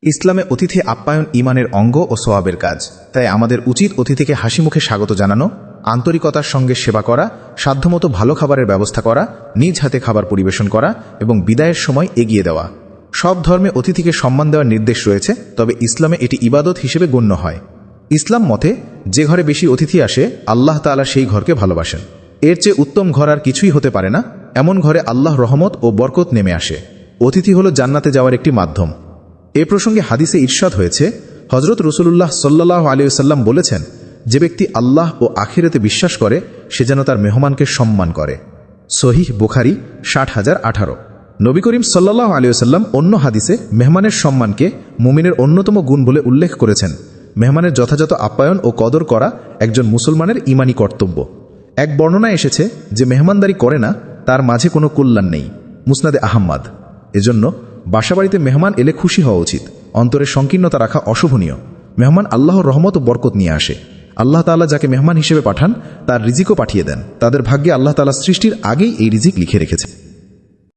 ইসলামে অতিথি আপ্যায়ন ঈমানের অঙ্গ ও সওয়াবের কাজ। তাই আমাদের উচিত অতিথিকে হাসিমুখে স্বাগত জানানো, আন্তরিকতার সঙ্গে সেবা করা, সাধ্যমতো ভালো খাবারের ব্যবস্থা করা, নিজ হাতে খাবার পরিবেশন করা এবং বিদায়ের সময় এগিয়ে দেওয়া। সব ধর্মে অতিথিকে সম্মান দেওয়ার নির্দেশ রয়েছে, তবে ইসলামে এটি ইবাদত হিসেবে গণ্য হয়। ইসলাম মতে যে ঘরে বেশি অতিথি আসে আল্লাহ তাআলা সেই ঘরকে ভালোবাসেন। এর চেয়ে উত্তম ঘর আর কিছুই হতে পারে না। এমন ঘরে আল্লাহর রহমত ও বরকত নেমে আসে। অতিথি হল জান্নাতে যাওয়ার একটি মাধ্যম। এ প্রসঙ্গে হাদিসে ইরশাদ হয়েছে, হযরত রাসূলুল্লাহ সাল্লাল্লাহু আলাইহি ওয়াসাল্লাম বলেছেন, যে ব্যক্তি আল্লাহ ও আখিরাতে বিশ্বাস করে সে যেন তার মেহমানকে সম্মান করে। সহিহ বুখারী 60018। নবী করিম সাল্লাল্লাহু আলাইহি ওয়াসাল্লাম অন্য হাদিসে মেহমানের সম্মানকে মুমিনের অন্যতম গুণ বলে উল্লেখ করেছেন। মেহমানের যথাযথ আপ্যায়ন ও কদর করা একজন মুসলমানের ঈমানি কর্তব্য। এক বর্ণনায় এসেছে যে মেহমানদারি করে না তার মাঝে কোনো কল্যাণ নেই। মুসনাদে আহমদ। এজন্য বাসাবাড়িতে মেহমান এলে খুশি হওয়া উচিত। অন্তরে সংকীর্ণতা রাখা অশোভনীয়। মেহমান আল্লাহর রহমত ও বরকত নিয়ে আসে। আল্লাহ তাআলা যাকে মেহমান হিসেবে পাঠান তার রিজিকও পাঠিয়ে দেন। তাদের ভাগ্যে আল্লাহ তাআলা সৃষ্টির আগেই এই রিজিক লিখে রেখেছে।